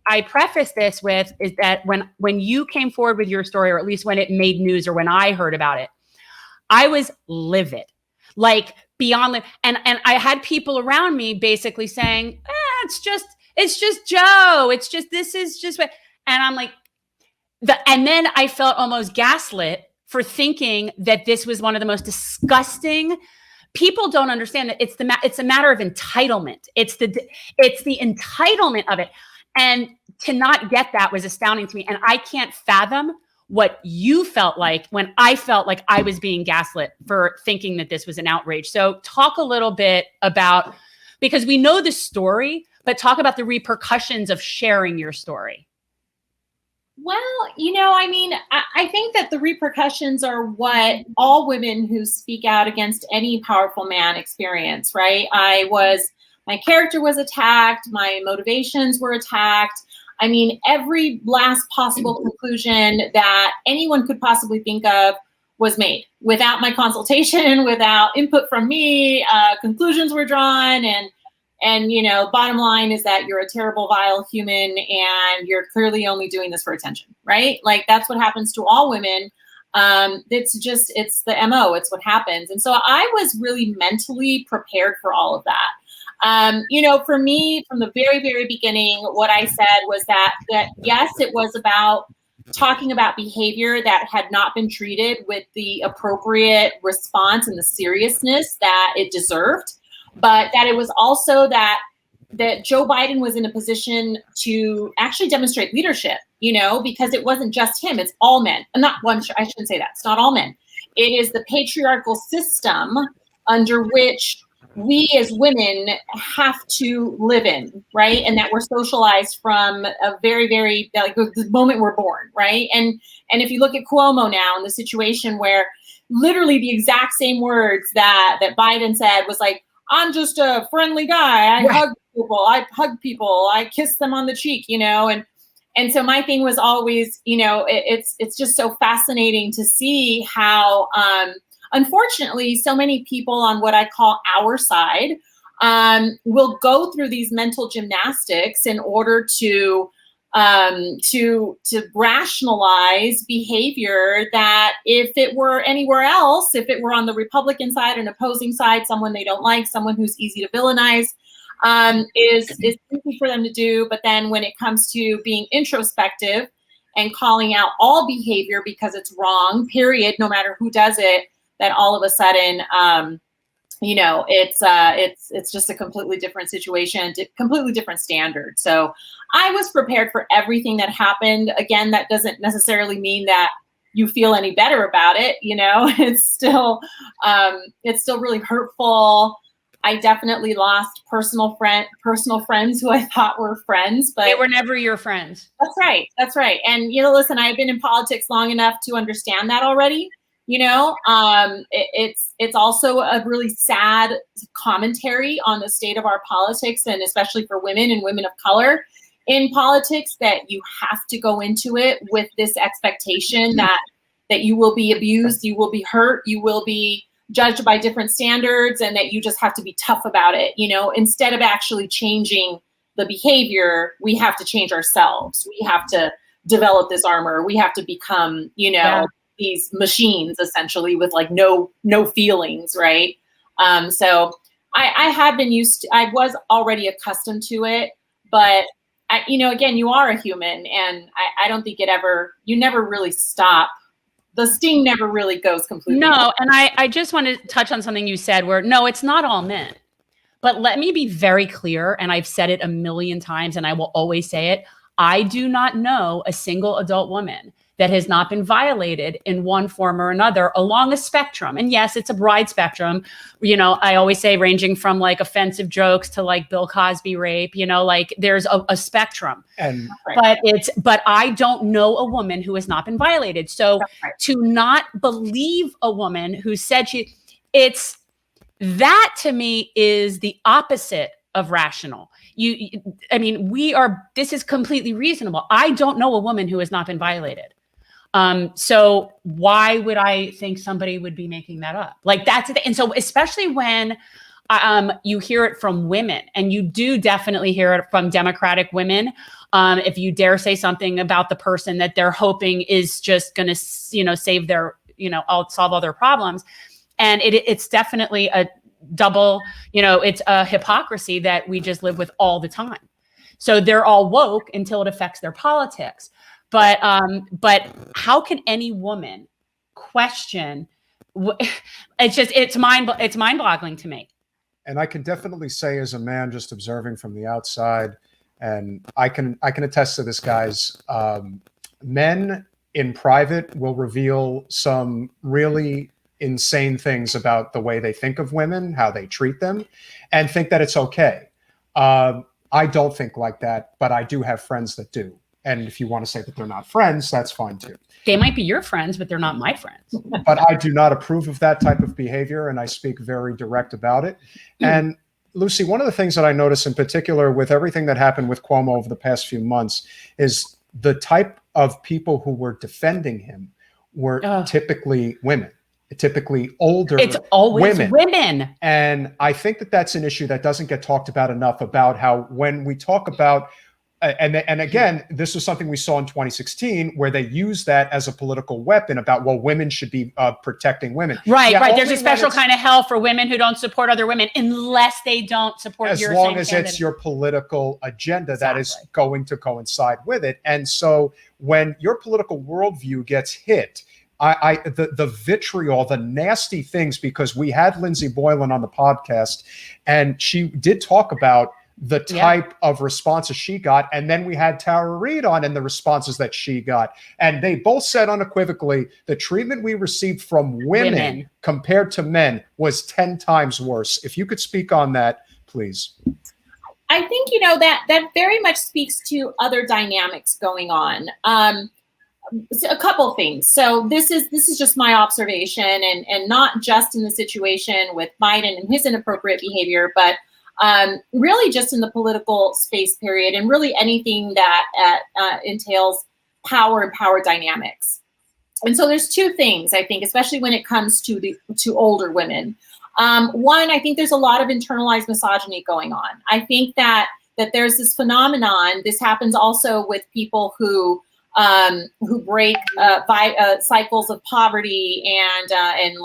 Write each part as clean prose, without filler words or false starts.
I preface this with is that when you came forward with your story, or at least when it made news or when I heard about it, I was livid, like beyond livid. And I had people around me basically saying, it's just Joe. It's just, this is just what, and I'm like, and then I felt almost gaslit for thinking that this was one of the most disgusting. People don't understand that it's a matter of entitlement. It's the entitlement of it. And to not get that was astounding to me. And I can't fathom what you felt like when I felt like I was being gaslit for thinking that this was an outrage. So talk a little bit about, because we know the story, but talk about the repercussions of sharing your story. Well, I mean, I think that the repercussions are what all women who speak out against any powerful man experience, right? My character was attacked, my motivations were attacked. I mean, every last possible conclusion that anyone could possibly think of was made without my consultation, without input from me. Conclusions were drawn, and bottom line is that you're a terrible, vile human, and you're clearly only doing this for attention, right? Like, that's what happens to all women. It's the MO, it's what happens. And so I was really mentally prepared for all of that. For me, from the very, very beginning, what I said was that yes, it was about talking about behavior that had not been treated with the appropriate response and the seriousness that it deserved, but that it was also that Joe Biden was in a position to actually demonstrate leadership, because it wasn't just him, it's all men. I shouldn't say that, it's not all men. It is the patriarchal system under which we as women have to live in, right? And that we're socialized from a very, very, like, the moment we're born, right? And if you look at Cuomo now in the situation where literally the exact same words that Biden said was like, I'm just a friendly guy. I hug people, I kiss them on the cheek, and so my thing was always, it's just so fascinating to see how, unfortunately, so many people on what I call our side will go through these mental gymnastics in order to rationalize behavior that if it were anywhere else, if it were on the Republican side, an opposing side, someone they don't like, someone who's easy to villainize, is easy for them to do. But then when it comes to being introspective and calling out all behavior because it's wrong, period, no matter who does it, that all of a sudden, it's just a completely different situation, completely different standard. So I was prepared for everything that happened. Again, that doesn't necessarily mean that you feel any better about it. It's still really hurtful. I definitely lost personal friends who I thought were friends, but they were never your friends. That's right. And listen, I've been in politics long enough to understand that already. It's also a really sad commentary on the state of our politics, and especially for women and women of color in politics, that you have to go into it with this expectation that you will be abused, you will be hurt, you will be judged by different standards, and that you just have to be tough about it. Instead of actually changing the behavior, we have to change ourselves. We have to develop this armor. We have to become, these machines essentially with like no feelings, right? So I had been I was already accustomed to it, but again, you are a human, and I don't think you never really stop. The sting never really goes completely. No, and I just want to touch on something you said where, no, it's not all men. But let me be very clear, and I've said it a million times, and I will always say it. I do not know a single adult woman that has not been violated in one form or another along a spectrum. And yes, it's a wide spectrum. I always say ranging from like offensive jokes to like Bill Cosby rape, like there's a spectrum. But I don't know a woman who has not been violated. So to not believe a woman who said that to me is the opposite of rational. This is completely reasonable. I don't know a woman who has not been violated. So why would I think somebody would be making that up? Like, that's the thing. And so especially when you hear it from women, and you do definitely hear it from Democratic women. If you dare say something about the person that they're hoping is just going to, save their, solve all their problems. And it's definitely a double, it's a hypocrisy that we just live with all the time. So they're all woke until it affects their politics. But how can any woman question? It's mind-boggling to me. And I can definitely say, as a man just observing from the outside, and I can attest to this, guys, men in private will reveal some really insane things about the way they think of women, how they treat them, and think that it's okay. I don't think like that, but I do have friends that do. And if you want to say that they're not friends, that's fine too. They might be your friends, but they're not my friends. But I do not approve of that type of behavior, and I speak very direct about it. And Lucy, one of the things that I notice in particular with everything that happened with Cuomo over the past few months is the type of people who were defending him were typically women. Typically older it's always women. And I think that that's an issue that doesn't get talked about enough, about how when we talk about, and again, this was something we saw in 2016 where they used that as a political weapon about, well, women should be protecting women. Right, yeah, right. There's a special kind of hell for women who don't support other women unless they don't support your as long as it's your political agenda that is going to coincide with it. And so when your political worldview gets hit, the vitriol, the nasty things, because we had Lindsay Boylan on the podcast and she did talk about the type of responses she got. And then we had Tara Reid on and the responses that she got. And they both said unequivocally, the treatment we received from women compared to men was 10 times worse. If you could speak on that, please. I think, that very much speaks to other dynamics going on. So a couple things. So this is just my observation, and not just in the situation with Biden and his inappropriate behavior, but really just in the political space period, and really anything that entails power and power dynamics. And so there's two things, I think, especially when it comes to older women. One, I think there's a lot of internalized misogyny going on. I think that there's this phenomenon. This happens also with people who break cycles of poverty and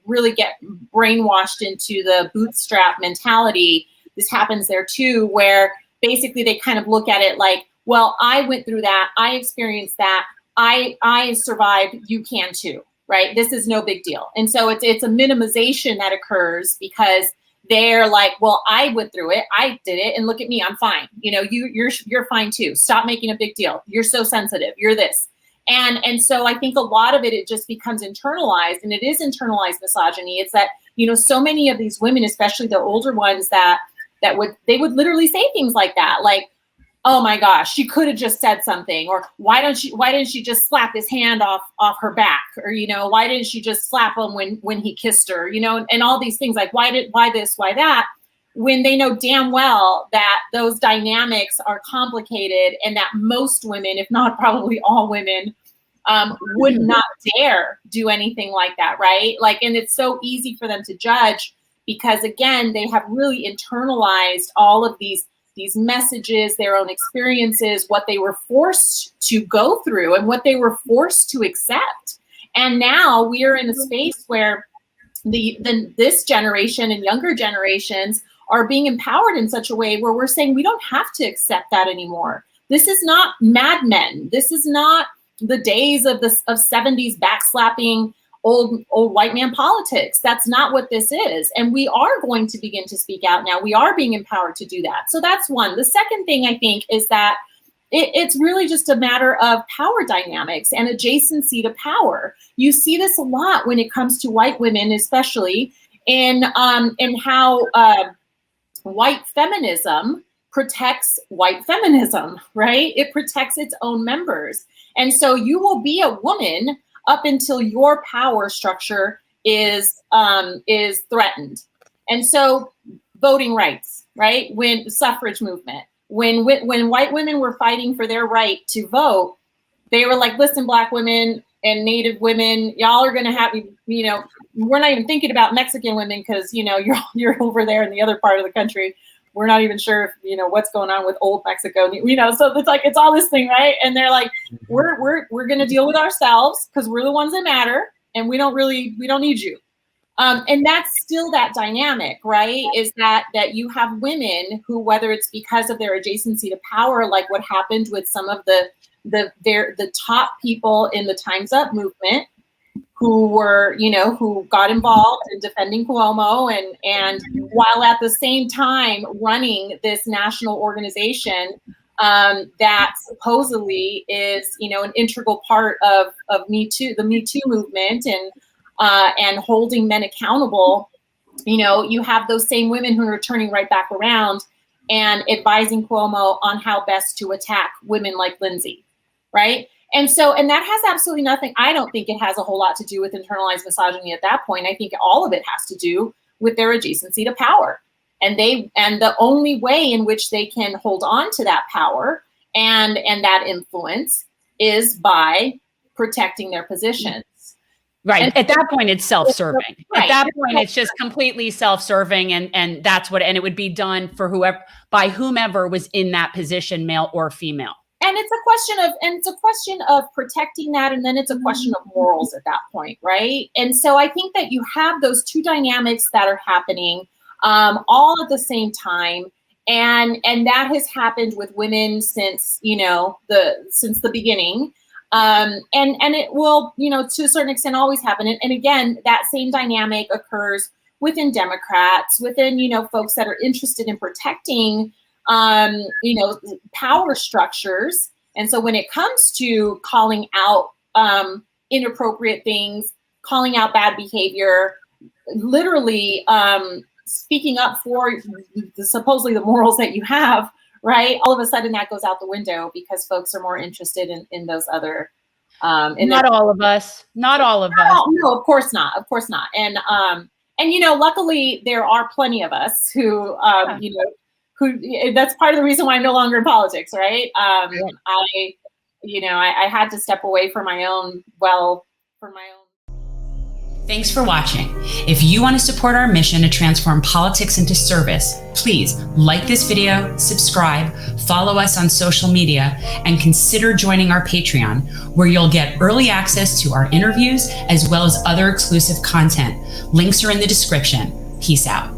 really get brainwashed into the bootstrap mentality. This happens there too, where basically they kind of look at it like, well, I went through that, I experienced that, I survived, you can too, right? This is no big deal. And so it's a minimization that occurs because they're like, well, I went through it, I did it, and look at me, I'm fine. You're fine too. Stop making a big deal. You're so sensitive. You're this. And so I think a lot of it just becomes internalized, and it is internalized misogyny. It's that, so many of these women, especially the older ones, that would literally say things like that, like, oh my gosh, she could have just said something, or why didn't she just slap his hand off her back, or why didn't she just slap him when he kissed her, and all these things, like why this, why that, when they know damn well that those dynamics are complicated, and that most women, if not probably all women, would not dare do anything like that, right? Like, and it's so easy for them to judge because, again, they have really internalized all of these messages, their own experiences, what they were forced to go through and what they were forced to accept. And now we are in a space where this generation and younger generations are being empowered in such a way where we're saying we don't have to accept that anymore. This is not Mad Men. This is not the days of 70s backslapping old white man politics. That's not what this is. And we are going to begin to speak out now. We are being empowered to do that. So that's one. The second thing I think is that it's really just a matter of power dynamics and adjacency to power. You see this a lot when it comes to white women, especially in how white feminism protects white feminism, right? It protects its own members. And so you will be a woman up until your power structure is threatened. And so voting rights, right? When suffrage movement, when white women were fighting for their right to vote, they were like, listen, Black women and Native women, y'all are going to have, we're not even thinking about Mexican women because, you know, you're over there in the other part of the country. We're not even sure if, you know, what's going on with old Mexico, you know, so it's like, it's all this thing, right? And they're like, we're going to deal with ourselves because we're the ones that matter and we don't need you. And that's still that dynamic, right? Is that you have women who, whether it's because of their adjacency to power, like what happened with some of the top people in the Time's Up movement, who were, you know, who got involved in defending Cuomo and while at the same time running this national organization that supposedly is, you know, an integral part of Me Too, the Me Too movement, and holding men accountable. You know, you have those same women who are turning right back around and advising Cuomo on how best to attack women like Lindsay, right? And that has absolutely nothing. I don't think it has a whole lot to do with internalized misogyny at that point. I think all of it has to do with their adjacency to power. And the only way in which they can hold on to that power and that influence is by protecting their positions. Right. And at that point, it's self-serving. Right. At that point, it's just completely self-serving. And that's what, and it would be done for by whomever was in that position, male or female. And it's a question of protecting that. And then it's a question of morals at that point. Right. And so I think that you have those two dynamics that are happening all at the same time. And that has happened with women since, you know, since the beginning. And it will, you know, to a certain extent always happen. And again, that same dynamic occurs within Democrats, within, you know, folks that are interested in protecting, you know, power structures. And so when it comes to calling out inappropriate things, calling out bad behavior, literally speaking up for supposedly the morals that you have, right? All of a sudden that goes out the window because folks are more interested in those other. Not all of us. Not all of us. No, of course not. Of course not. And you know, luckily there are plenty of us who, you know, who that's part of the reason why I'm no longer in politics, right? I had to step away for my own. Thanks for watching. If you want to support our mission to transform politics into service, please like this video, subscribe, follow us on social media, and consider joining our Patreon, where you'll get early access to our interviews as well as other exclusive content. Links are in the description. Peace out.